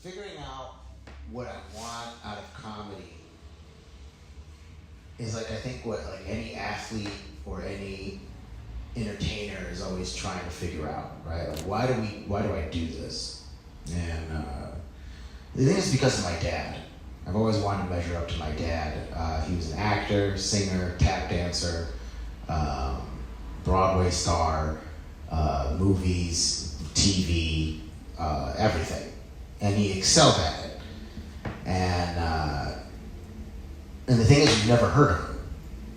figuring out what I want out of comedy is like, I think what like any athlete or any entertainer is always trying to figure out, right? Like, why do I do this? And the thing is because of my dad. I've always wanted to measure up to my dad. He was an actor, singer, tap dancer, Broadway star, movies, TV, everything. And he excelled at it. And the thing is, you've never heard of him,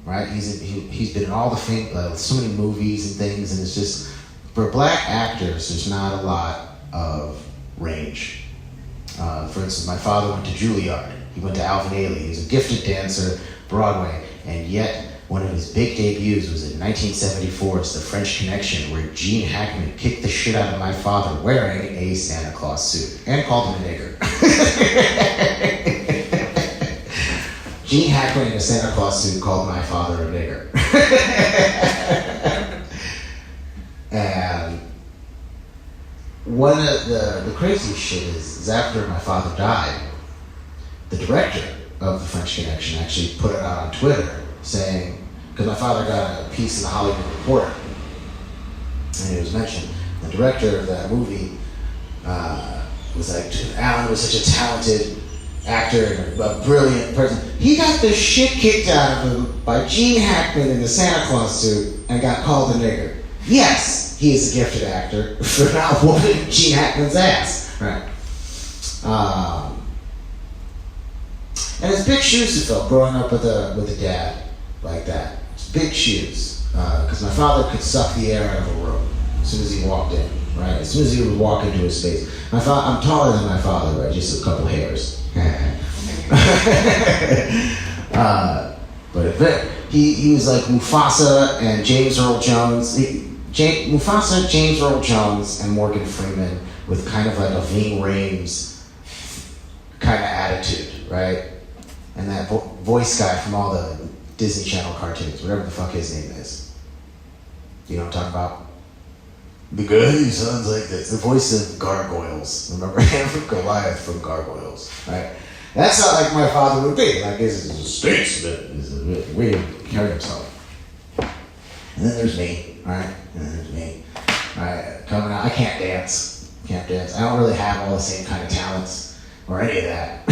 right? He's been in all the so many movies and things, and it's just, for black actors, there's not a lot of range. For instance, my father went to Juilliard. He went to Alvin Ailey. He was a gifted dancer, Broadway, and yet one of his big debuts was in 1974's The French Connection, where Gene Hackman kicked the shit out of my father wearing a Santa Claus suit and called him a nigger. Gene Hackman in a Santa Claus suit called my father a nigger. And one of the craziest shit is after my father died, the director of The French Connection actually put it out on Twitter saying, because my father got a piece in the Hollywood Reporter, and it was mentioned, the director of that movie was like, Alan was such a talented actor and a brilliant person. He got the shit kicked out of him by Gene Hackman in the Santa Claus suit and got called a nigger. Yes, he is a gifted actor for not whooping Gene Hackman's ass. Right. And it's big shoes to fill, growing up with a dad like that. It's big shoes, because my father could suck the air out of a room as soon as he walked in, right? As soon as he would walk into a space. I'm taller than my father, right? Just a couple hairs. But he was like Mufasa and James Earl Jones. Mufasa, James Earl Jones, and Morgan Freeman with kind of like a Ving Rhames kind of attitude, right? And that voice guy from all the Disney Channel cartoons, whatever the fuck his name is. You know what I'm talking about? The guy who sounds like this. The voice of Gargoyles. Remember him from Goliath from Gargoyles, right? That's not like my father would be. Like, he's a statesman. He's a way to carry himself. And then there's me, right? And then there's me. Right, coming out. I can't dance. I don't really have all the same kind of talents or any of that,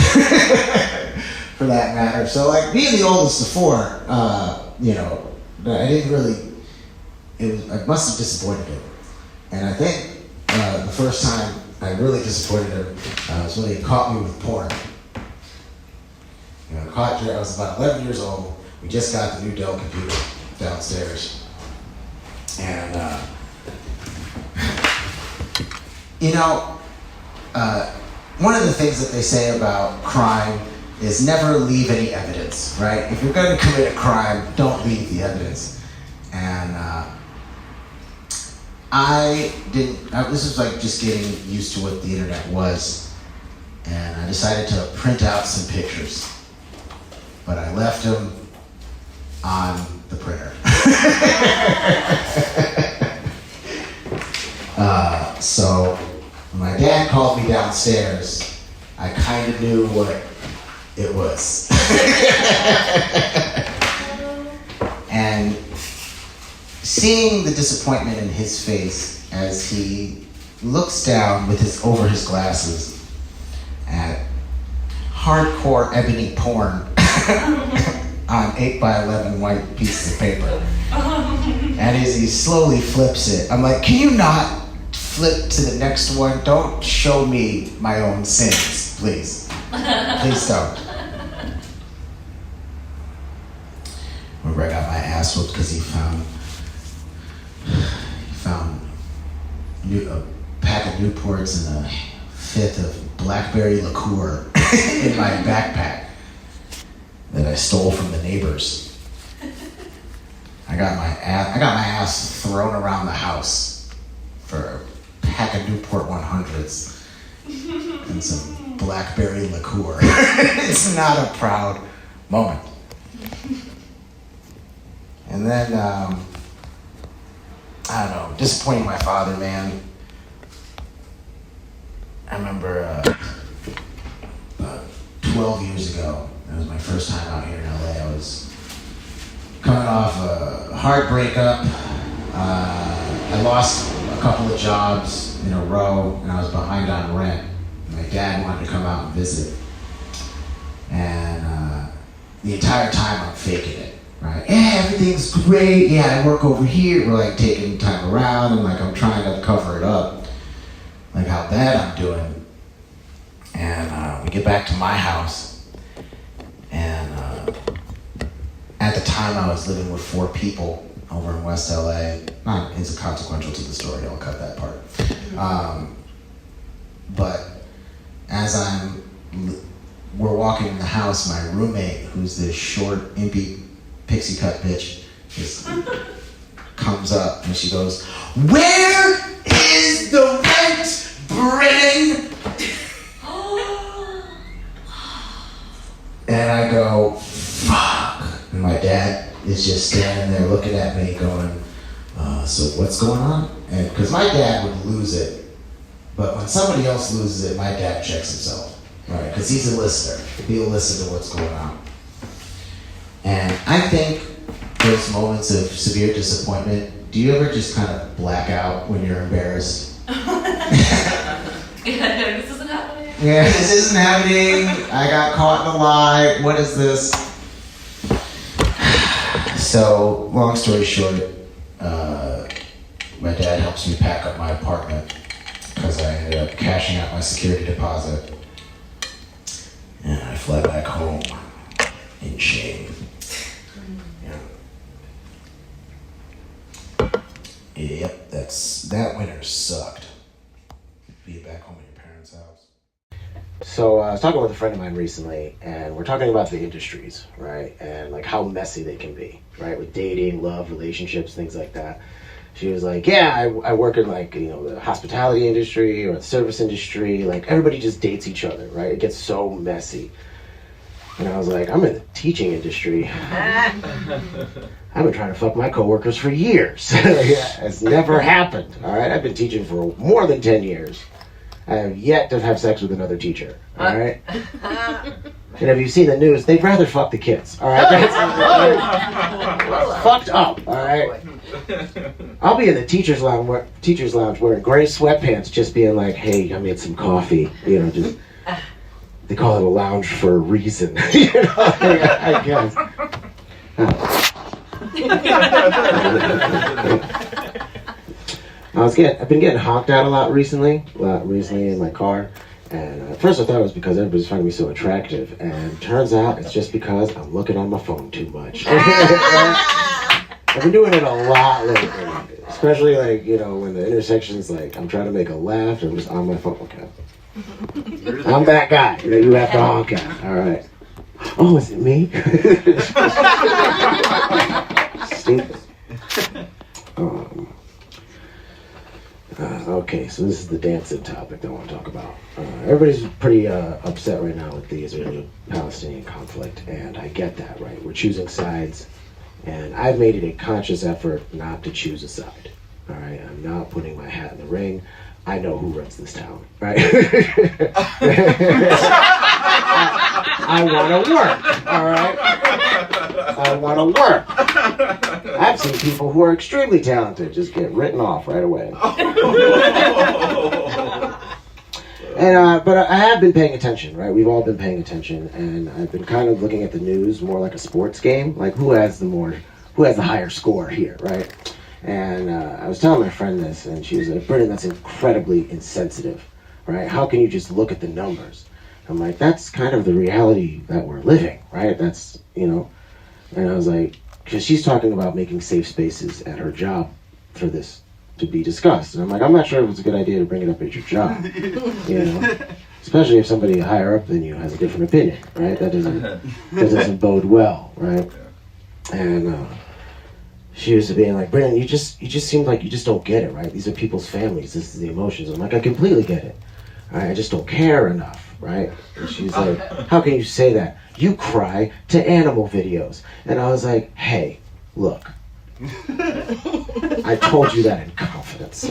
for that matter. So, like, being the oldest of four, you know, I didn't really. I must have disappointed him. And I think the first time I really disappointed him was when he caught me with porn. You know, I was about 11 years old. We just got the new Dell computer downstairs. And, you know, one of the things that they say about crime is never leave any evidence, right? If you're going to commit a crime, don't leave the evidence. And this was like just getting used to what the internet was. And I decided to print out some pictures. But I left them on the printer. So when my dad called me downstairs, I kind of knew what it was. And seeing the disappointment in his face as he looks down over his glasses at hardcore ebony porn on 8x11 white pieces of paper. And as he slowly flips it, I'm like, can you not flip to the next one? Don't show me my own sins, please. Please don't. Remember, I got my ass whooped because he found a pack of Newports and a fifth of blackberry liqueur in my backpack that I stole from the neighbors. I got my ass thrown around the house for a pack of Newport 100s and some blackberry liqueur. It's not a proud moment. And then, I don't know, disappointing my father, man. I remember 12 years ago. It was my first time out here in LA. I was coming off a hard breakup. I lost a couple of jobs in a row, and I was behind on rent. My dad wanted to come out and visit. And the entire time I'm faking it, right? Yeah, everything's great. Yeah, I work over here. We're like taking time around, and like I'm trying to cover it up, like how bad I'm doing. And we get back to my house, and at the time I was living with 4 people over in West LA. Not inconsequential to the story, I'll cut that part. But as we're walking in the house, my roommate, who's this short, impy, pixie cut bitch, just comes up and she goes, "Where is the rent, Brinan?" And I go, "Fuck." And my dad is just standing there looking at me going, "So what's going on?" And because my dad would lose it, but when somebody else loses it, my dad checks himself, right? Because he's a listener. He'll listen to what's going on. And I think those moments of severe disappointment, do you ever just kind of black out when you're embarrassed? This isn't happening. Yeah, this isn't happening. I got caught in a lie. What is this? So, long story short, my dad helps me pack up my apartment because I ended up cashing out my security deposit. And I fly back home in shame. Yeah. Yep, that winter sucked. Be back home at your parents' house. So I was talking with a friend of mine recently, and we're talking about the industries, right? And like how messy they can be, right? With dating, love, relationships, things like that. She was like, yeah, I work in like, the hospitality industry or the service industry. Like everybody just dates each other, right? It gets so messy. And I was like, I'm in the teaching industry. I've been trying to fuck my coworkers for years. It's never happened, all right? I've been teaching for more than 10 years. I have yet to have sex with another teacher, all right? And if you've seen the news, they'd rather fuck the kids, all right? That's fucked up, all right? I'll be in the teacher's lounge wearing gray sweatpants, just being like, hey, I made some coffee, just... They call it a lounge for a reason, I guess. I've been getting honked at a lot recently in my car. And at first I thought it was because everybody's finding me so attractive. And turns out it's just because I'm looking on my phone too much. I've been doing it a lot lately. Especially when the intersection's like, I'm trying to make a left, I'm just on my phone. Okay. I'm that guy that you have to honk at. All right. Oh, is it me? Stupid. Okay, so this is the dancing topic that I want to talk about. Everybody's pretty upset right now with the Israeli-Palestinian conflict, and I get that, right? We're choosing sides, and I've made it a conscious effort not to choose a side. All right, I'm not putting my hat in the ring. I know who runs this town, right? I want to work, all right? I want to work. I've seen people who are extremely talented just get written off right away. But I have been paying attention, right? We've all been paying attention, and I've been kind of looking at the news more like a sports game, like who has the higher score here, right? And I was telling my friend this, and she was like, Brinan, that's incredibly insensitive, right? How can you just look at the numbers? I'm like, that's kind of the reality that we're living, right? That's, and I was like, because she's talking about making safe spaces at her job for this to be discussed. And I'm like, I'm not sure if it's a good idea to bring it up at your job, especially if somebody higher up than you has a different opinion, right? That doesn't bode well, right? And she was being like, Brinan, you just seem like you just don't get it, right? These are people's families. This is the emotions. I'm like, I completely get it. All right, I just don't care enough, right? And she's like, how can you say that? You cry to animal videos. And I was like, hey, look. I told you that in confidence.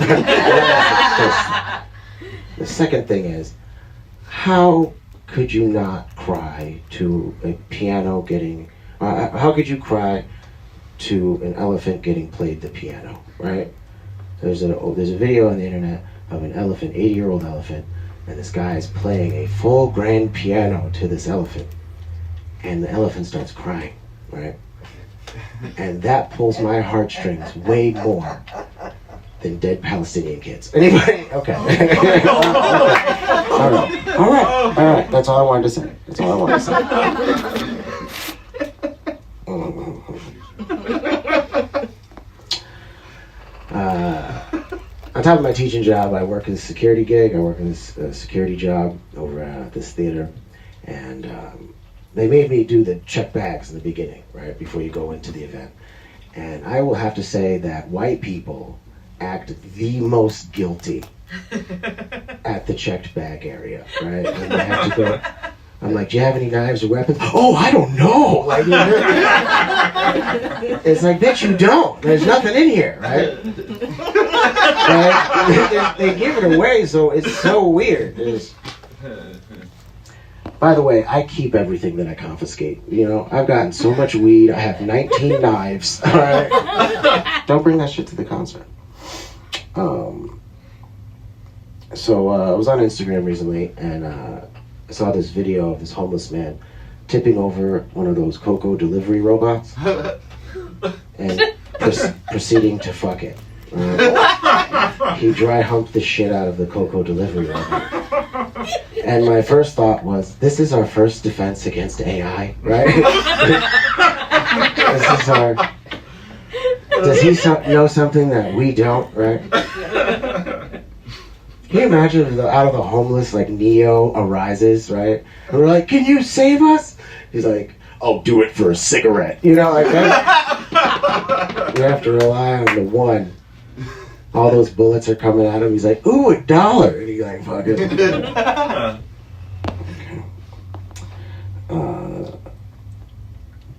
The second thing is, how could you not cry to a piano getting, how could you cry to an elephant getting played the piano, right? There's a video on the internet of an elephant, 80-year-old elephant, and this guy is playing a full grand piano to this elephant, and the elephant starts crying, right? And that pulls my heartstrings way more than dead Palestinian kids. Anybody? Okay. All right. That's all I wanted to say. On top of my teaching job, I work as a security gig. I work in this security job over at this theater, and they made me do the check bags in the beginning, right, before you go into the event. And I will have to say that white people act the most guilty at the checked bag area, right? And they have to go. I'm like, do you have any knives or weapons? Oh, I don't know. Like, it's like, bitch, you don't. There's nothing in here, right? They give it away, so it's so weird. By the way, I keep everything that I confiscate. You know, I've gotten so much weed. I have 19 knives. All right, don't bring that shit to the concert. So I was on Instagram recently, and I saw this video of this homeless man tipping over one of those Coco delivery robots and proceeding to fuck it. He dry humped the shit out of the Coco delivery robot. And my first thought was, this is our first defense against AI, right? This is our... Does he know something that we don't, right? Can you imagine if out of the homeless, like, Neo arises, right? And we're like, can you save us? He's like, I'll do it for a cigarette. You know, like that. We have to rely on the one. All those bullets are coming at him. He's like, ooh, $1. And he's like, fuck it.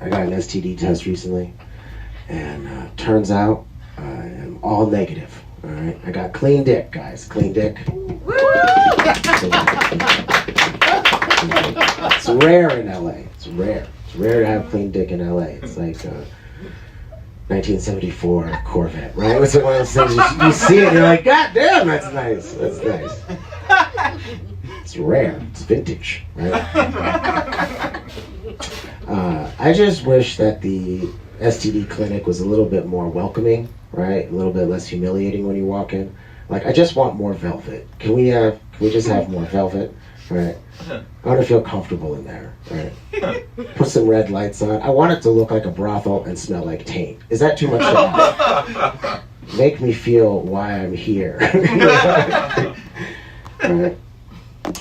I got an STD test recently. And turns out I am all negative. All right, I got clean dick, guys. Clean dick. Woo! It's rare in LA. It's rare. It's rare to have clean dick in LA. It's like 1974 Corvette, right? It's one of those things you see it and you're like, God damn, that's nice. That's nice. It's rare. It's vintage, right? I just wish that the STD clinic was a little bit more welcoming, right? A little bit less humiliating when you walk in. Like, I just want more velvet. Can we just have more velvet, right? I want to feel comfortable in there, right? Put some red lights on. I want it to look like a brothel and smell like taint. Is that too much to ask? Make me feel why I'm here. Right?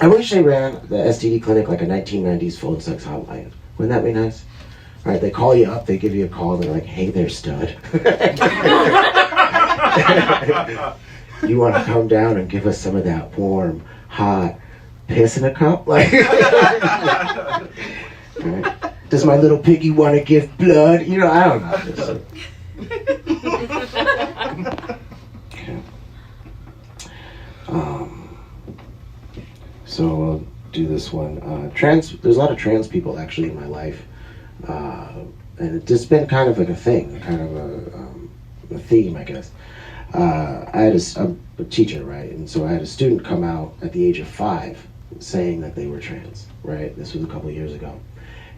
I wish they ran the STD clinic like a 1990s phone sex hotline. Wouldn't that be nice? All right, they call you up, they give you a call, and they're like, hey there, stud. You want to come down and give us some of that warm, hot piss in a cup? Like, right. Does my little piggy want to give blood? You know, I don't know. Okay. So I'll do this one. There's a lot of trans people actually in my life. And it's just been kind of like a thing, kind of a theme, I guess. I'm a teacher, right? And so I had a student come out at the age of 5 saying that they were trans, right? This was a couple of years ago.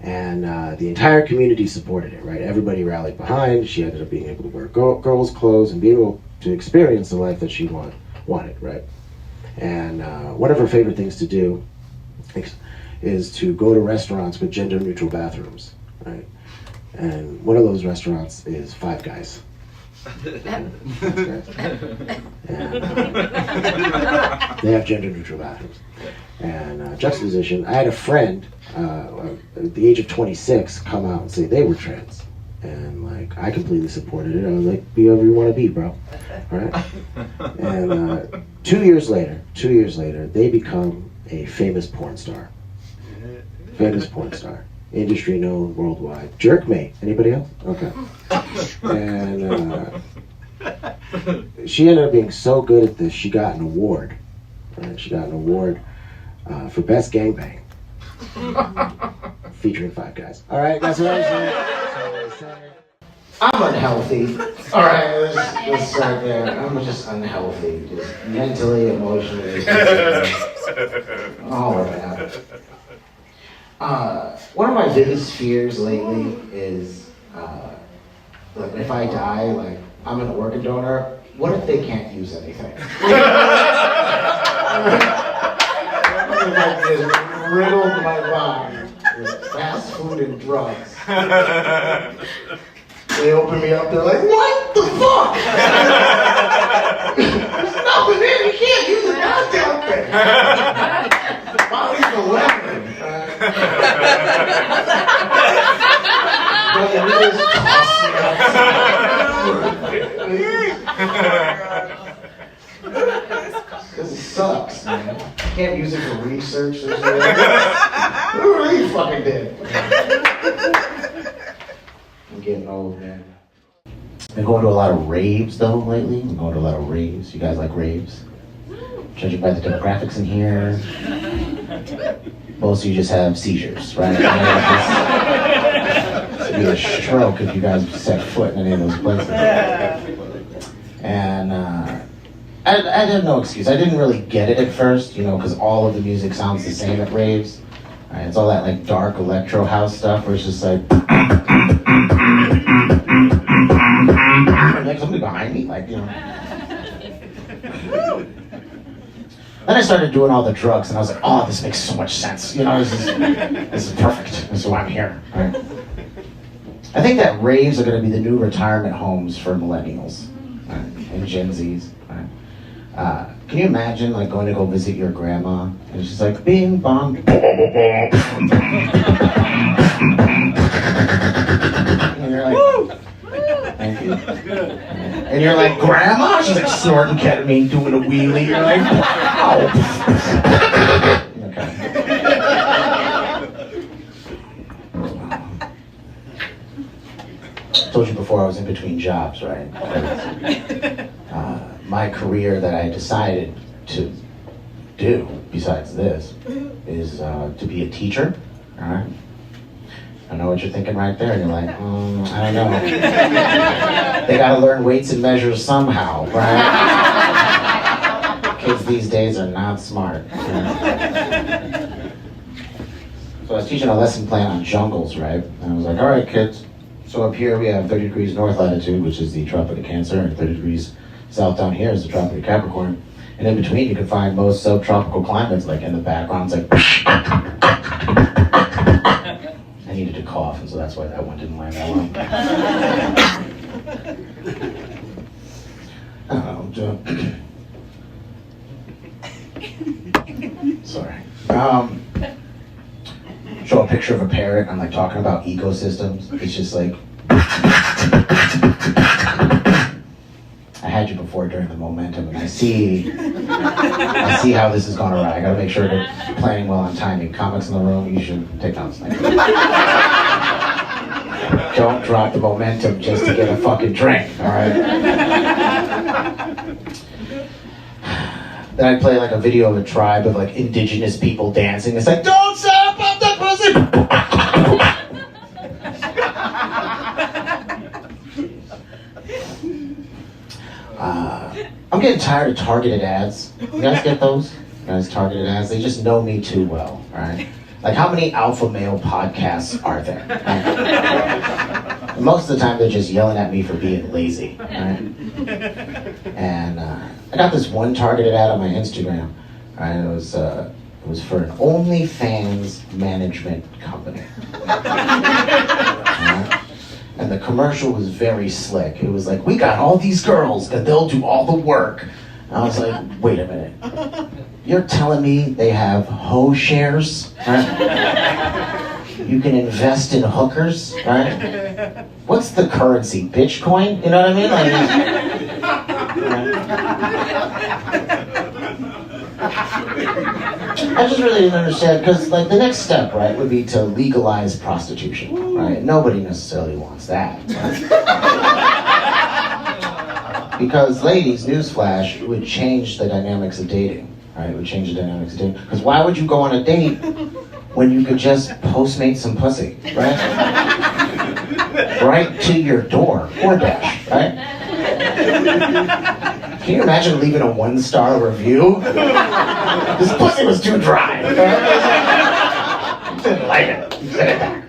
And the entire community supported it, right? Everybody rallied behind. She ended up being able to wear girls' clothes and be able to experience the life that she wanted, right? And one of her favorite things to do is to go to restaurants with gender-neutral bathrooms, right? And one of those restaurants is Five Guys. And, they have gender-neutral bathrooms. And juxtaposition, I had a friend at the age of 26 come out and say they were trans. And like, I completely supported it. I was like, be whoever you want to be, bro. All right? And 2 years later, they become a famous porn star. Famous porn star. Industry known worldwide. Jerkmate. Anybody else? Okay. And she ended up being so good at this, she got an award. Right? She got an award for best gangbang. Featuring 5 guys. All right, that's what I said. I'm unhealthy. All right, let's start there. I'm just unhealthy, just mentally, emotionally, all of that. One of my biggest fears lately is, like, if I die, like, I'm an organ donor. What if they can't use anything? Like, just riddled my body with fast food and drugs. They open me up, they're like, what the fuck? There's nothing in, you can't use a goddamn thing. Body's 11. But it just tossed me outside. Because it sucks, man. You can't use it for research or something. Who really fucking did? I'm getting old, man. Been going to a lot of raves though lately. I'm going to a lot of raves. You guys like raves? Judging by the demographics in here, most of you just have seizures, right? It'd be a stroke if you guys set foot in any of those places. And I had no excuse. I didn't really get it at first, you know, because all of the music sounds the same at raves. Right, it's all that like dark electro house stuff where it's just like somebody behind me, like, you know. Then I started doing all the drugs and I was like, oh, this makes so much sense. You know, this is perfect. This is why I'm here. Right? I think that raves are going to be the new retirement homes for millennials, right? And Gen Zs. Right? Can you imagine like going to go visit your grandma and she's like, bing bong. And you're like, thank you. And you're like, grandma? She's like snorting ketamine, doing a wheelie. You're like, wow. Okay. Told you before I was in between jobs, right? My career that I decided to do, besides this, is to be a teacher, all right? I know what you're thinking right there. You're like, I don't know. They gotta learn weights and measures somehow, right? Kids these days are not smart. Right? So I was teaching a lesson plan on jungles, right? And I was like, all right, kids. So up here we have 30 degrees north latitude, which is the Tropic of Cancer, and 30 degrees south down here is the Tropic of Capricorn. And in between you can find most subtropical climates, like in the background, it's like... I needed to cough, and so that's why that one didn't land that well. Sorry. Show a picture of a parrot. I'm like talking about ecosystems. It's just like... I had you before during the momentum, and I see how this is going to ride. I got to make sure that you're planning well on timing. Comics in the room, you should take notes. Don't drop the momentum just to get a fucking drink, all right? Then I'd play like a video of a tribe of like indigenous people dancing. It's like, don't stop up that pussy! I'm getting tired of targeted ads. You guys get those? You guys targeted ads? They just know me too well, right? Like, how many alpha male podcasts are there? Right? Most of the time, they're just yelling at me for being lazy, right? And I got this one targeted ad on my Instagram. Right? It was for an OnlyFans management company. Right? And the commercial was very slick. It was like, we got all these girls and they'll do all the work. And I was like, wait a minute. You're telling me they have hoe shares? Right? You can invest in hookers? Right? What's the currency? Bitcoin? You know what I mean? Like, I just really didn't understand, because like the next step, right, would be to legalize prostitution, right? Nobody necessarily wants that, right? Because ladies, newsflash, it would change the dynamics of dating, right? It would change the dynamics of dating. Because why would you go on a date when you could just Postmate some pussy, right? Right to your door, DoorDash, right? Can you imagine leaving a 1-star review? This pussy was too dry. Didn't like it. Send it back.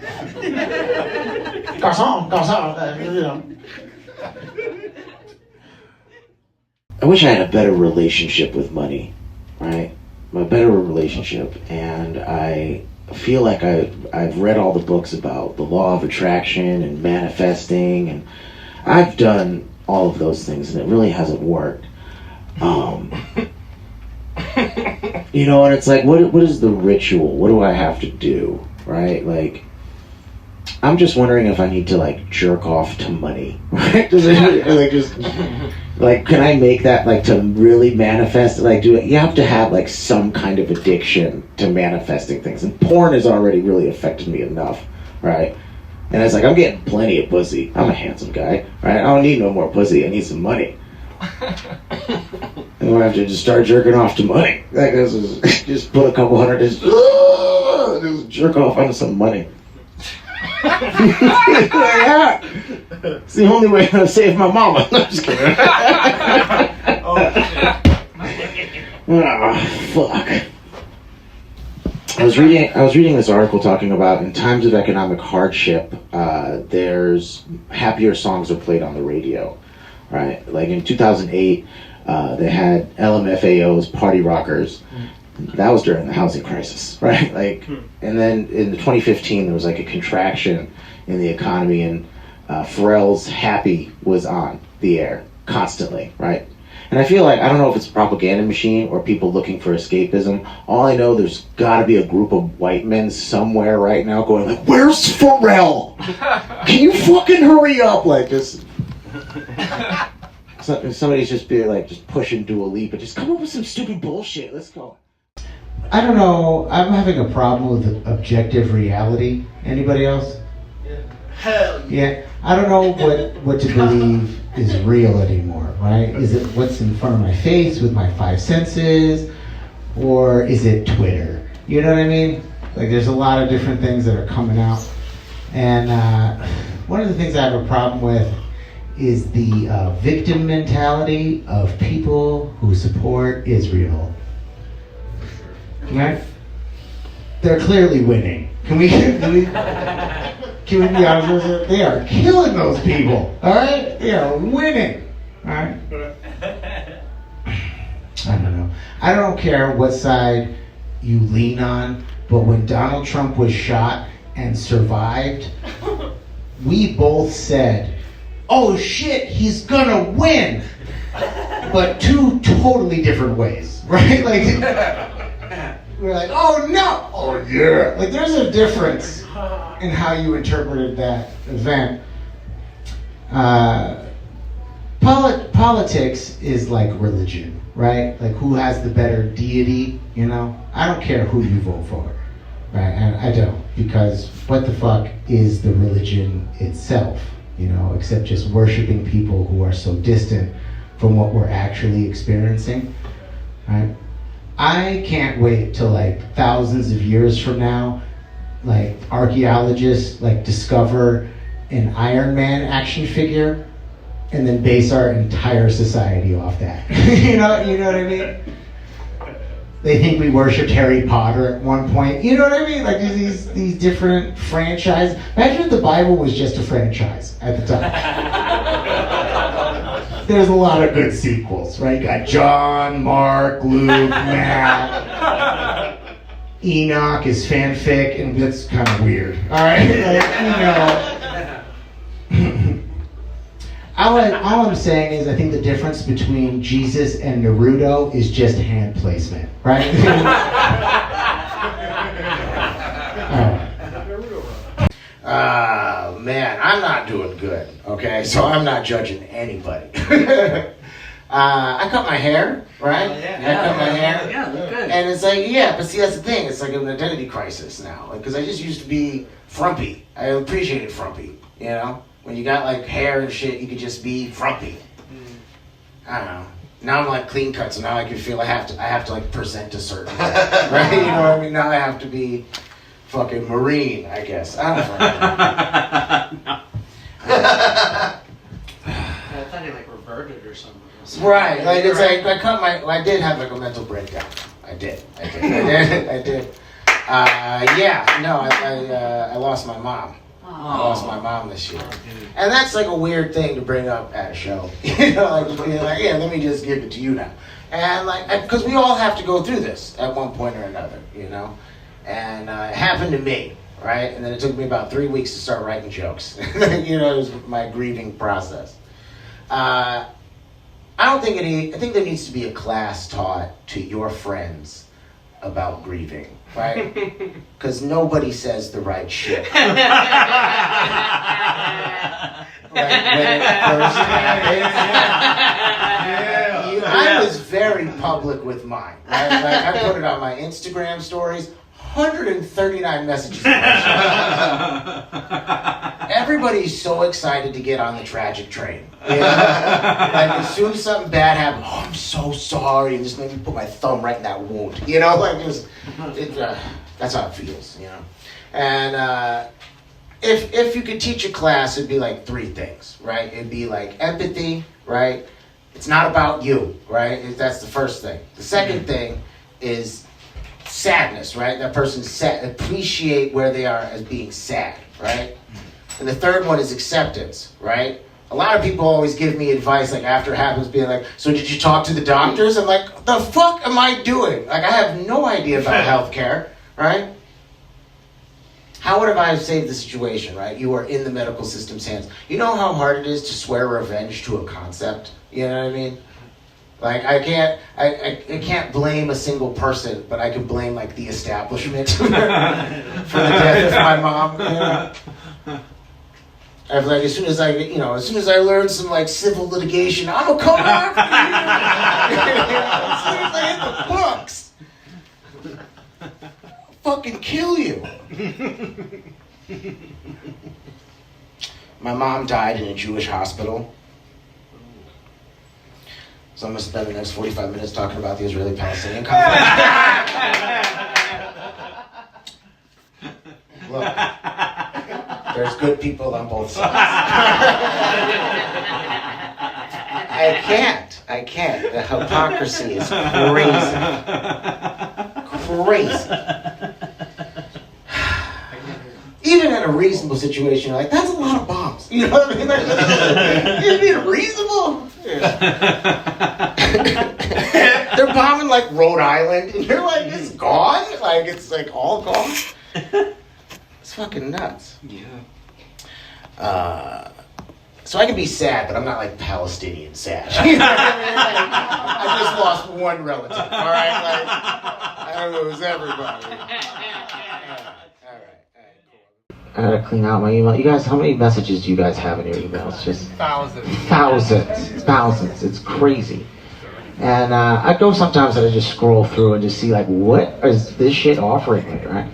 Garçon, you know. I wish I had a better relationship with money, right? A better relationship, and I feel like I've read all the books about the law of attraction and manifesting, and I've done all of those things, and it really hasn't worked. You know, and it's like, what is the ritual? What do I have to do, right? Like, I'm just wondering if I need to like jerk off to money, right? Can I make that like to really manifest? Like, you have to have like some kind of addiction to manifesting things, and porn has already really affected me enough, right? And it's like, I'm getting plenty of pussy. I'm a handsome guy, right? I don't need no more pussy. I need some money. And I have to just start jerking off to money. Like, this is just put a couple hundred, just jerk off onto some money. Yeah. It's the only way to save my mama. No, I'm just kidding. Oh, fuck. I was reading this article talking about in times of economic hardship, there's happier songs are played on the radio, right? Like in 2008, they had LMFAO's Party Rockers. That was during the housing crisis, right? Like, and then in 2015, there was like a contraction in the economy, and Pharrell's Happy was on the air constantly, right? And I feel like, I don't know if it's a propaganda machine or people looking for escapism. All I know, there's got to be a group of white men somewhere right now going like, "Where's Pharrell? Can you fucking hurry up?" Like, just somebody's just be like, just pushing Dua Lipa, just come up with some stupid bullshit. Let's go. I don't know. I'm having a problem with objective reality. Anybody else? Hell yeah. I don't know what to believe is real anymore, right? Is it what's in front of my face with my 5 senses? Or is it Twitter? You know what I mean? Like, there's a lot of different things that are coming out. And one of the things I have a problem with is the victim mentality of people who support Israel. Right? They're clearly winning. Can we be honest with it? They are killing those people. Alright? They are winning. Alright? I don't know. I don't care what side you lean on, but when Donald Trump was shot and survived, we both said, "Oh shit, he's gonna win!" But 2 totally different ways. Right? Like, we're like, "Oh no! Oh yeah!" Like, there's a difference in how you interpreted that event. Politics is like religion, right? Like, who has the better deity, you know? I don't care who you vote for, right? And I don't, because what the fuck is the religion itself, you know, except just worshiping people who are so distant from what we're actually experiencing, right? I can't wait till like thousands of years from now, like archaeologists like discover an Iron Man action figure and then base our entire society off that. you know what I mean? They think we worshipped Harry Potter at one point. You know what I mean? Like, these different franchises. Imagine if the Bible was just a franchise at the time. There's a lot of good sequels, right? You got John, Mark, Luke, Matt. Enoch is fanfic, and that's kind of weird. All right? Like, you know. All I'm saying is, I think the difference between Jesus and Naruto is just hand placement, right? Man, I'm not doing good, okay? So I'm not judging anybody. I cut my hair, right? Oh, yeah. I cut my hair. Yeah, look good. And it's like, yeah, but see, that's the thing. It's like an identity crisis now. Like, because I just used to be frumpy. I appreciated frumpy, you know? When you got, like, hair and shit, you could just be frumpy. I don't know. Now I'm, like, clean cut, so now I can feel I have to like, present a certain way. Right? You know what I mean? Now I have to be fucking Marine, I guess. I don't fucking know. I thought he like reverted or something. Right, like it's like I did have like a mental breakdown. I did. I lost my mom. I lost my mom this year. And that's like a weird thing to bring up at a show. You know, like, yeah, let me just give it to you now. And like, because we all have to go through this at one point or another, you know? And it happened to me, right? And then it took me about 3 weeks to start writing jokes. You know, it was my grieving process. I think there needs to be a class taught to your friends about grieving, right? Because nobody says the right shit. Like when it first happened. I was very public with mine. Right? Like I put it on my Instagram stories. 139 messages. Everybody's so excited to get on the tragic train. You know? Like as soon as something bad happens, oh, I'm so sorry, and just made me put my thumb right in that wound. You know, like that's how it feels. You know, and if you could teach a class, it'd be like 3 things, right? It'd be like empathy, right? It's not about you, right? That's the first thing. The second thing is sadness, right? That person's sad. Appreciate where they are as being sad, right? And the third one is acceptance, right? A lot of people always give me advice, like after it happens, being like, so did you talk to the doctors? I'm like, the fuck am I doing? Like, I have no idea about healthcare, right? How would I have saved the situation, right? You are in the medical system's hands. You know how hard it is to swear revenge to a concept? You know what I mean? Like I can't blame a single person, but I can blame like the establishment for the death of my mom. You know? I've like as soon as I learn some like civil litigation, I'm gonna come after you. As soon as I hit the books, fucking kill you. My mom died in a Jewish hospital. So I'm going to spend the next 45 minutes talking about the Israeli-Palestinian conflict. Look, there's good people on both sides. I can't. The hypocrisy is crazy. Even in a reasonable situation, you're like, that's a lot of bombs. You know what I mean? Like, you mean reasonable? They're bombing like Rhode Island, and you're like, it's gone? Like, it's like all gone? It's fucking nuts. Yeah. So I can be sad, but I'm not like Palestinian sad. You know what I mean? Like, I just lost one relative, all right? Like, I don't lose everybody. All right, cool. I gotta clean out my email. You guys, how many messages do you guys have in your emails? Just thousands. It's crazy. And I go sometimes and I just scroll through and just see like, what is this shit offering me, right?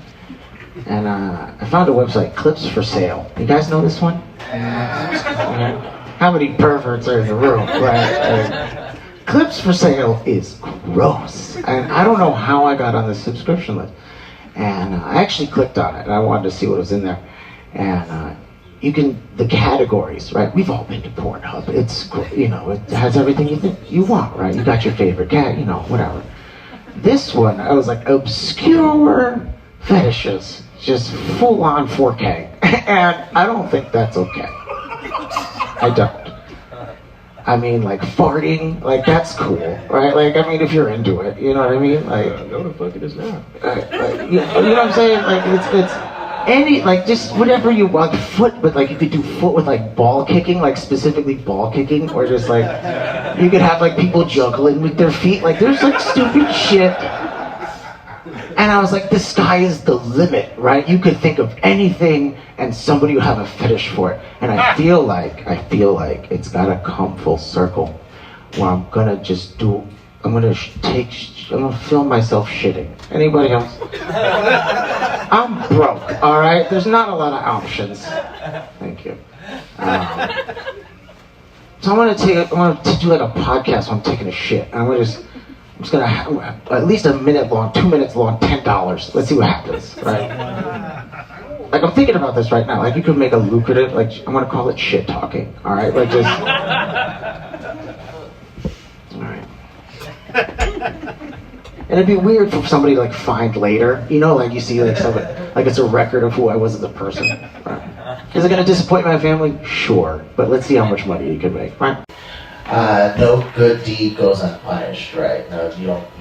And I found a website, Clips for Sale. You guys know this one? How many perverts are in the room, right? Clips for Sale is gross. And I don't know how I got on this subscription list. And I actually clicked on it, and I wanted to see what was in there. And the categories, right? We've all been to Pornhub. It's, it has everything you want, right? You got your favorite cat, whatever. This one, I was like, obscure fetishes, just full on 4K. And I don't think that's okay. I don't. I mean, like farting, like that's cool, right? Like, I mean, if you're into it, you know what I mean? Like, no, the fuck it is not. You know what I'm saying? Like, it's any, like, just whatever you want. Foot, but like, you could do foot with like ball kicking, like specifically ball kicking, or just like, you could have like people juggling with their feet. Like, there's like stupid shit. And I was like, the sky is the limit, right? You could think of anything and somebody would have a fetish for it. And I feel like it's gotta come full circle where I'm gonna film myself shitting. Anybody else? I'm broke, all right? There's not a lot of options. Thank you. So I want to do like a podcast while I'm taking a shit. And I'm just gonna have at least a minute long, 2 minutes long, $10. Let's see what happens, right? like I'm thinking about this right now. Like you could make a lucrative, like I'm gonna call it shit talking. All right, like just. All right. And it'd be weird for somebody to like find later, you know, like you see like somebody, like it's a record of who I was as a person. Right? Is it gonna disappoint my family? Sure, but let's see how much money you can make, right? No good deed goes unpunished, right? No,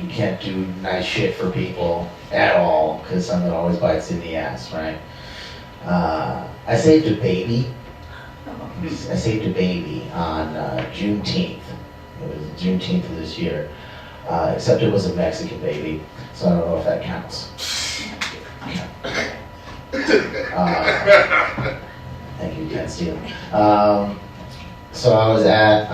you can't do nice shit for people at all, because something always bites in the ass, right? I saved a baby. I saved a baby on Juneteenth. It was Juneteenth of this year. Except it was a Mexican baby, so I don't know if that counts. Thank you, Ken Steele. So I was at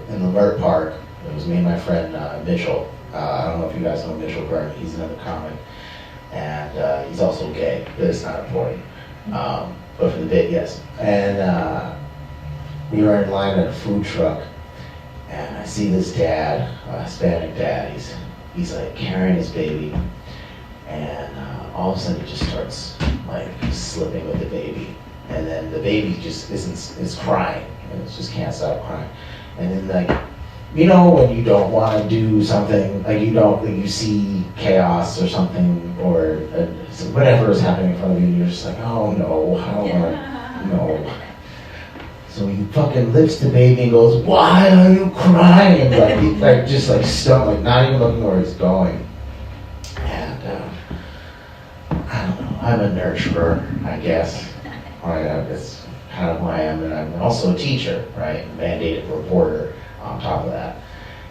in the Mert Park. It was me and my friend Mitchell. I don't know if you guys know Mitchell Byrne. He's another comic, and he's also gay, but it's not important. But for the bit, yes. And we were in line at a food truck, and I see this dad, a Hispanic dad. He's like carrying his baby, and all of a sudden he just starts like slipping with the baby, and then the baby just is crying. And it just can't stop crying. And then like, you know when you don't want to do something, like you see chaos or something, or whatever is happening in front of you, and you're just like, oh no, I don't want to, no. So he fucking lifts the baby and goes, why are you crying? Like just like stuck, like not even looking where he's going. And I don't know, I'm a nurturer, I guess. That's kind of who I am, and I'm also a teacher, right? Mandated reporter on top of that.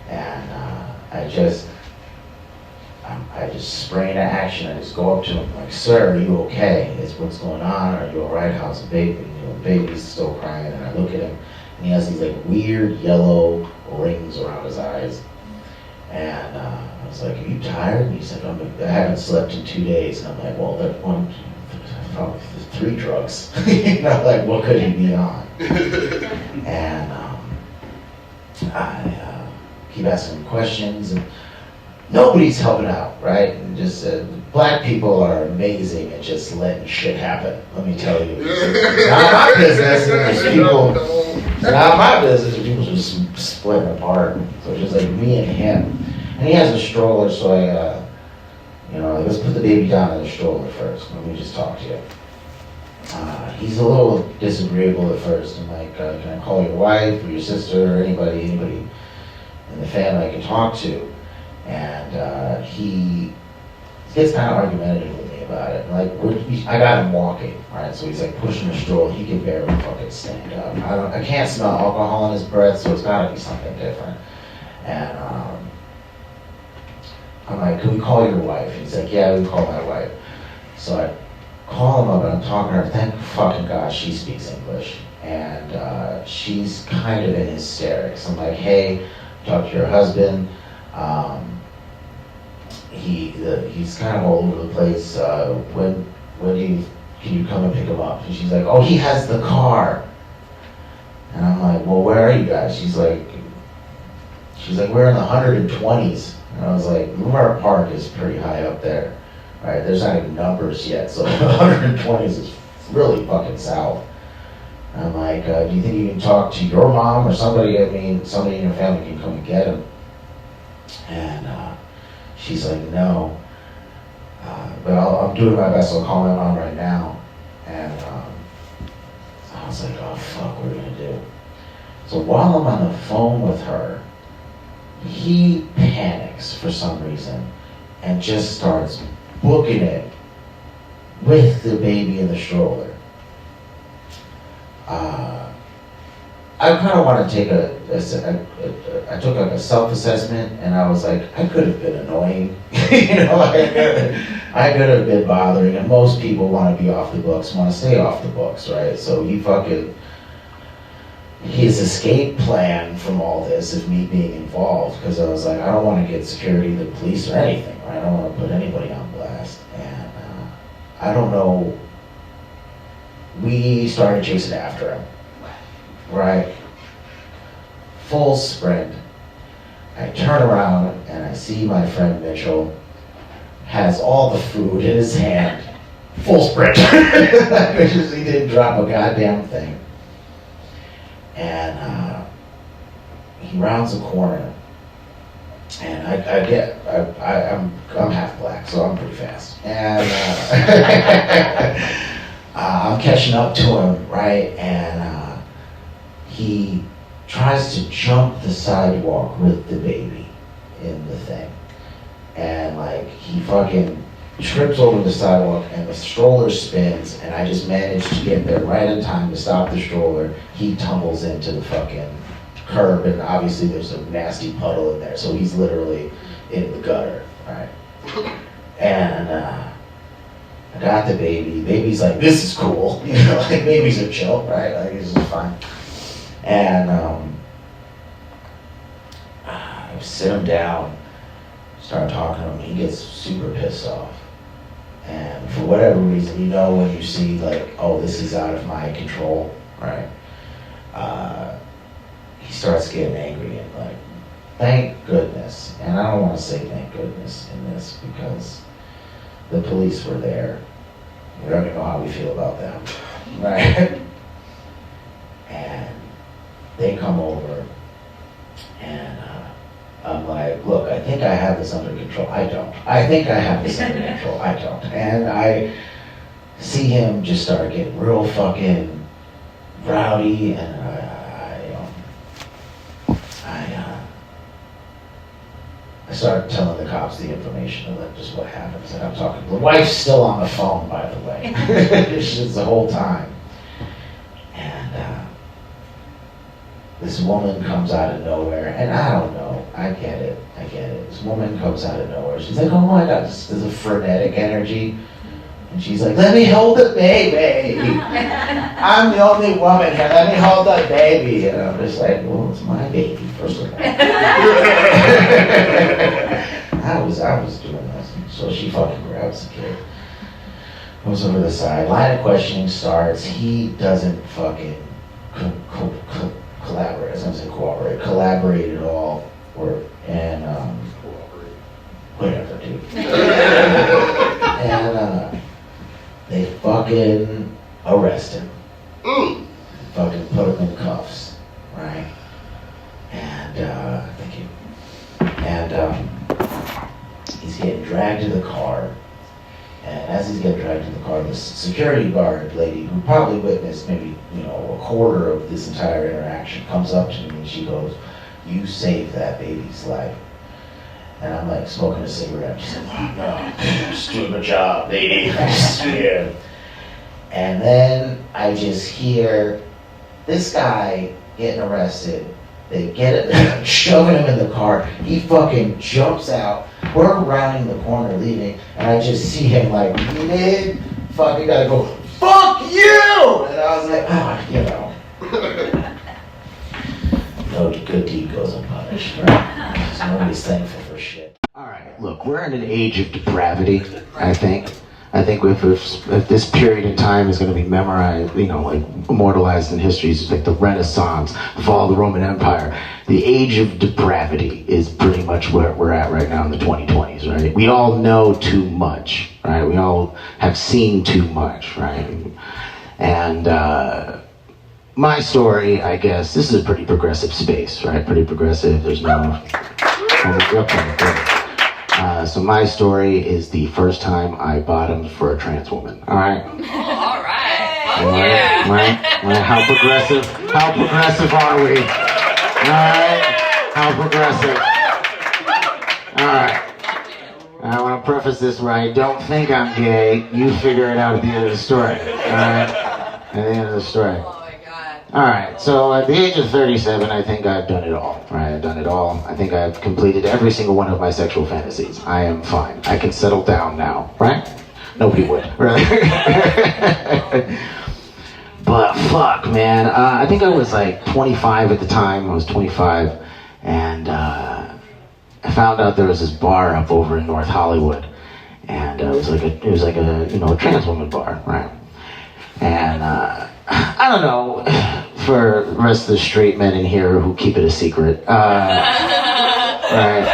And I just spring into action. I just go up to him like, sir, are you okay? What's going on? Are you all right? How's the baby? You know, the baby's still crying. And I look at him, and he has these like weird yellow rings around his eyes. And I was like, are you tired? And he said, I haven't slept in 2 days. And I'm like, well, that one, probably 3 drugs. You know, like what could he be on? And I keep asking him questions, and nobody's helping out, right? And just black people are amazing at just letting shit happen. Let me tell you, it's not my business. There's people. It's not my business. People just splitting apart. So it's just like me and him, and he has a stroller, so I. Let's put the baby down in the stroller first. Let me just talk to you. He's a little disagreeable at first. I'm like, can I call your wife or your sister or anybody in the family I can talk to? And he gets kind of argumentative with me about it. Like, I got him walking, right? So he's like pushing the stroller. He can barely fucking stand up. I can't smell alcohol in his breath, so it's gotta be something different. And I'm like, can we call your wife? He's like, yeah, we call my wife. So I call him up and I'm talking to her. Thank fucking God she speaks English. And she's kind of in hysterics. I'm like, hey, talk to your husband. He's kind of all over the place. When can you come and pick him up? And she's like, oh, he has the car. And I'm like, well, where are you guys? She's like, we're in the 120s. And I was like, Lumar Park is pretty high up there, right? There's not even numbers yet, so 120s is really fucking south. And I'm like, do you think you can talk to your mom or somebody? Somebody in your family can come and get him. And she's like, no. But I'm doing my best. I'll call my mom right now. And I was like, oh fuck, what are we gonna do? So while I'm on the phone with her, he panics for some reason and just starts booking it with the baby in the stroller. I kind of want to take I took like a self-assessment, and I was like, I could have been annoying. I could have been bothering, and most people want to be off the books, want to stay off the books, right? So his escape plan from all this is me being involved, because I was like, I don't want to get security, the police, or anything, right? I don't want to put anybody on blast. And I don't know, we started chasing after him, right? Full sprint. I turn around and I see my friend Mitchell has all the food in his hand, full sprint. Because he didn't drop a goddamn thing. And he rounds the corner. And I'm half black, so I'm pretty fast. And I'm catching up to him, right? And he tries to jump the sidewalk with the baby in the thing. And like, he fucking trips over the sidewalk and the stroller spins, and I just managed to get there right in time to stop the stroller. He tumbles into the fucking curb, and obviously there's a nasty puddle in there, so he's literally in the gutter, right? And I got the baby. Baby's like, this is cool, you know, like babies are chill, right? Like, this is fine. And I sit him down, start talking to him. He gets super pissed off. And for whatever reason, you know, when you see like, oh, this is out of my control, right? He starts getting angry and like, thank goodness, and I don't want to say thank goodness in this because the police were there. We already know how we feel about them, right? And they come over, and I'm like, look, I think I have this under control. I don't. I think I have this under control. I don't. And I see him just start getting real fucking rowdy, and I started telling the cops the information of like just what happens. And I'm talking, the wife's still on the phone, by the way. It's the whole time. And this woman comes out of nowhere, and I don't know, I get it. This woman comes out of nowhere. She's like, oh my God, there's a frenetic energy. And she's like, let me hold the baby. I'm the only woman here, let me hold the baby. And I'm just like, well, it's my baby, first of all. I was doing this. So she fucking grabs the kid, goes over the side, line of questioning starts. He doesn't fucking collaborate. I was gonna say cooperate, collaborate at all. And whatever, dude. And they fucking arrest him. Fucking put him in cuffs, right? And thank you. And he's getting dragged to the car. And as he's getting dragged to the car, this security guard lady, who probably witnessed maybe, you know, a quarter of this entire interaction, comes up to me and she goes, you saved that baby's life. And I'm like smoking a cigarette. She's like, oh no, just doing my job, lady. Yeah. And then I just hear this guy getting arrested. They get it, shoving him in the car. He fucking jumps out. We're rounding the corner leaving, and I just see him like fucking gotta go, fuck you! And I was like, oh, you know. No good deed goes unpunished, right? So nobody's thankful for shit. Alright, look, we're in an age of depravity, I think. I think if this period in time is going to be memorized, you know, like immortalized in history, it's like the Renaissance, the fall of the Roman Empire. The age of depravity is pretty much where we're at right now in the 2020s, right? We all know too much, right? We all have seen too much, right? And my story, I guess, this is a pretty progressive space, right? Pretty progressive. There's no... So my story is the first time I bottomed for a trans woman. All right. Oh, all right. Right? How progressive are we? All right. How progressive? All right. I want to preface this right. Don't think I'm gay. You figure it out at the end of the story. All right. At the end of the story. Alright, so at the age of 37, I think I've done it all, right? I've done it all. I think I've completed every single one of my sexual fantasies. I am fine. I can settle down now, right? Nobody would, really. But fuck, man. I think I was like 25 at the time. I was 25, and I found out there was this bar up over in North Hollywood, and it was like a you know, a trans woman bar, right? And I don't know, for the rest of the straight men in here who keep it a secret, right?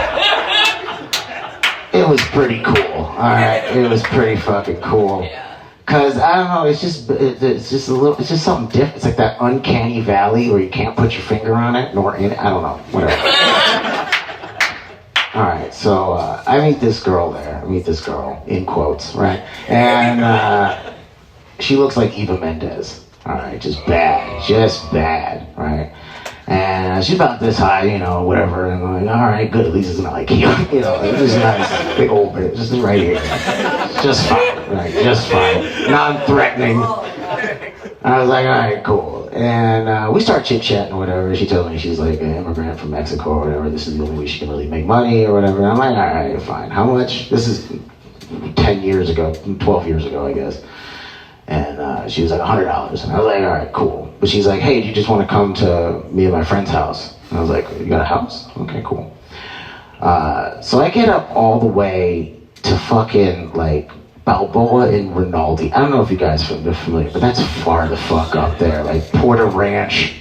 It was pretty cool, alright? It was pretty fucking cool. Cause I don't know, it's just something different. It's like that uncanny valley where you can't put your finger on it nor in it. I don't know, whatever. All right, so I meet this girl there. In quotes, right? And she looks like Eva Mendes. All right, just bad, right? And she's about this high, whatever. And I'm like, all right, good. At least it's not like you, It's just nice, big old bitch, just right here, just fine, right? Just fine, non-threatening. I was like, all right, cool. And we start chit-chatting or whatever. She told me she's like an immigrant from Mexico or whatever. This is the only way she can really make money or whatever. And I'm like, all right, fine. How much? This is 12 years ago, I guess. And she was like, $100. And I was like, all right, cool. But she's like, hey, do you just want to come to me and my friend's house? And I was like, you got a house? Okay, cool. So I get up all the way to fucking, like, Balboa and Rinaldi. I don't know if you guys are familiar, but that's far the fuck up there. Like, Porter Ranch,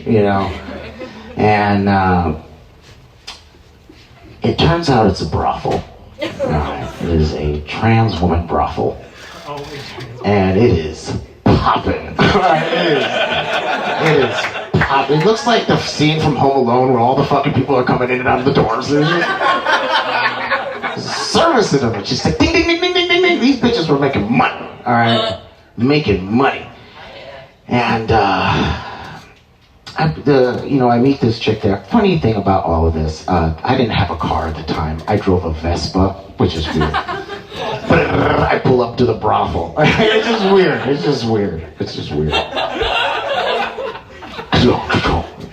And it turns out it's a brothel. It is a trans woman brothel. And it is popping. It is popping. It looks like the scene from Home Alone where all the fucking people are coming in and out of the doors. Servicing them. It's just like ding, ding, ding, ding, ding, ding, ding. These bitches were making money. All right, making money. And I meet this chick there. Funny thing about all of this, I didn't have a car at the time. I drove a Vespa, which is weird. I pull up to the brothel. It's just weird.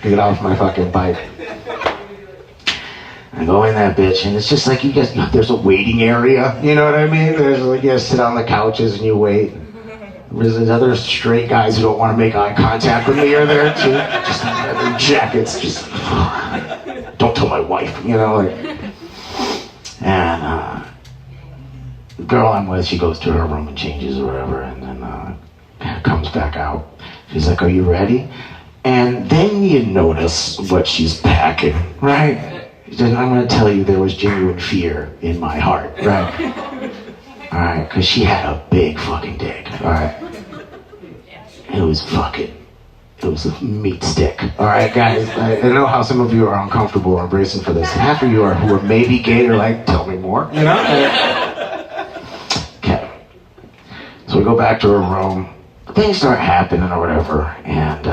Get off my fucking bike. I go in that bitch, and it's just like you guys. There's a waiting area. You know what I mean? There's like you sit on the couches and you wait. There's other straight guys who don't want to make eye contact with me are there too. Just in their jackets. Just don't tell my wife. And. The girl I'm with, she goes to her room and changes or whatever, and then comes back out. She's like, are you ready? And then you notice what she's packing, right? Then I'm going to tell you there was genuine fear in my heart, right? All right, because she had a big fucking dick, all right? It was a meat stick, all right, guys? I know how some of you are uncomfortable or bracing for this. And half of you who are maybe gay are like, tell me more, So we go back to her room. Things start happening or whatever, and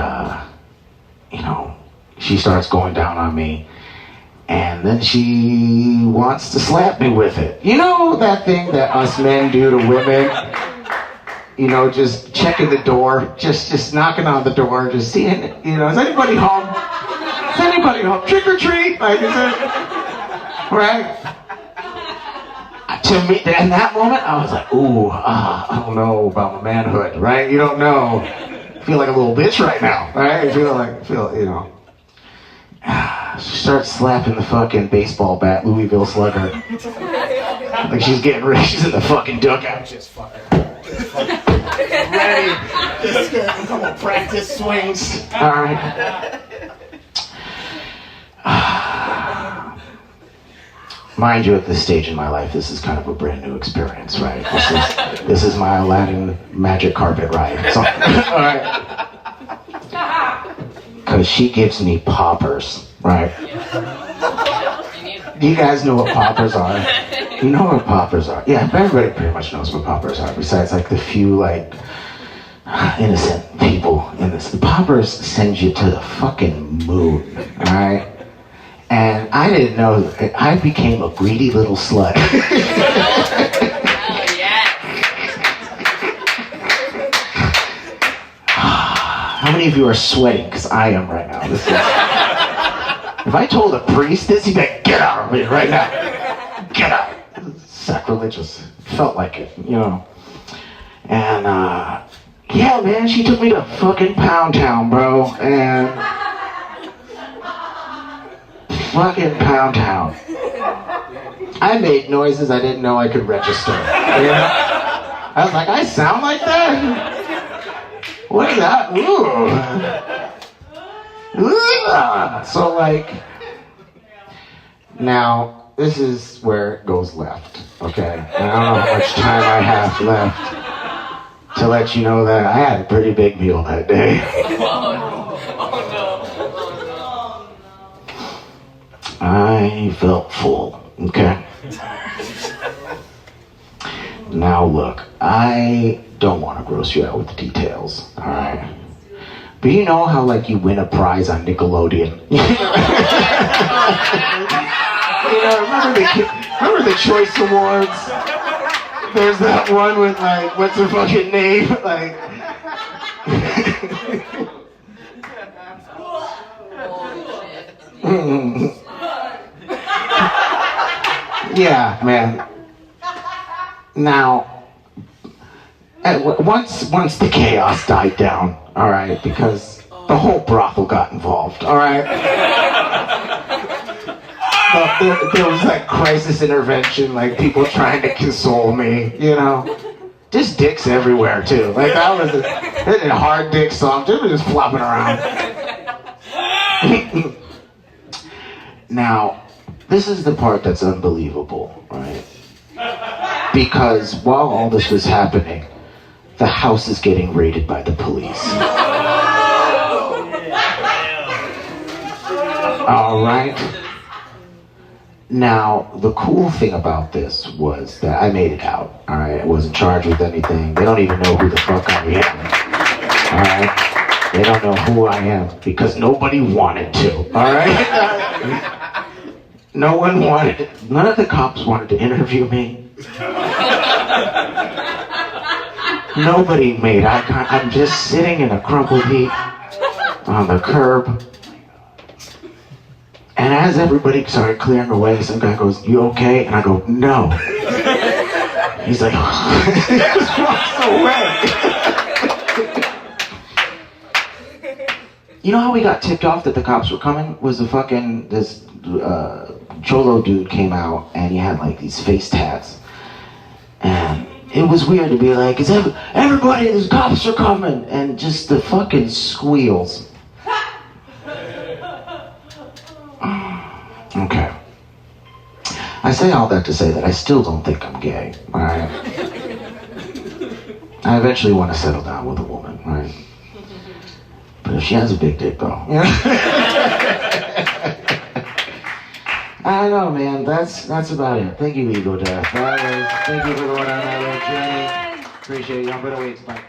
she starts going down on me, and then she wants to slap me with it. You know that thing that us men do to women? Just checking the door, just knocking on the door, just seeing, is anybody home? Is anybody home? Trick or treat? Like, is it? Right? To me, in that moment, I was like, ooh, I don't know about my manhood, right? You don't know. I feel like a little bitch right now, right? I feel. She starts slapping the fucking baseball bat, Louisville Slugger. Like she's getting ready, she's in the fucking dugout. Just fucking ready. Just a couple practice swings. All right. Mind you, at this stage in my life, this is kind of a brand new experience, right? This is my Aladdin magic carpet ride. So, all right. Because she gives me poppers, right? Do you guys know what poppers are? You know what poppers are? Yeah, everybody pretty much knows what poppers are, besides like the few innocent people in this. The poppers send you to the fucking moon, all right? And I didn't know, I became a greedy little slut. How many of you are sweating? Because I am right now. If I told a priest this, he'd be like, get out of here right now. Get out. Sacrilegious. Felt like it, And, yeah, man, she took me to fucking Pound Town, bro. And... fucking Pound Town. I made noises I didn't know I could register. I was like, I sound like that? What is that? Ooh. So now this is where it goes left, okay? And I don't know how much time I have left to let you know that I had a pretty big meal that day. I felt full, okay? Now look, I don't want to gross you out with the details, alright? But you know how like you win a prize on Nickelodeon? Remember the Choice Awards? There's that one with like, what's her fucking name? Like, yeah, man. Now, once the chaos died down, all right, because the whole brothel got involved, all right. There was like crisis intervention, like people trying to console me, you know. Just dicks everywhere too. Like that was a hard dick song. They were just flopping around. Now, this is the part that's unbelievable, right? Because while all this was happening, the house is getting raided by the police. All right. Now, the cool thing about this was that I made it out, all right? I wasn't charged with anything. They don't even know who the fuck I am, all right? They don't know who I am because nobody wanted to, all right? No one wanted it. None of the cops wanted to interview me. Nobody made eye contact. I'm just sitting in a crumpled heap on the curb. And as everybody started clearing away, some guy goes, "You okay?" And I go, "No." He's like, he just walks away. You know how we got tipped off that the cops were coming? Was this Cholo dude came out and he had like these face tats. And it was weird to be like, everybody, the cops are coming. And just the fucking squeals. Okay. I say all that to say that I still don't think I'm gay, alright? I eventually want to settle down with a woman, right? But if she has a big dick, though. I don't know, man. That's about it. Thank you, Ego Death. Thank you for going on that little journey. Appreciate you. I'm gonna wait. Bye.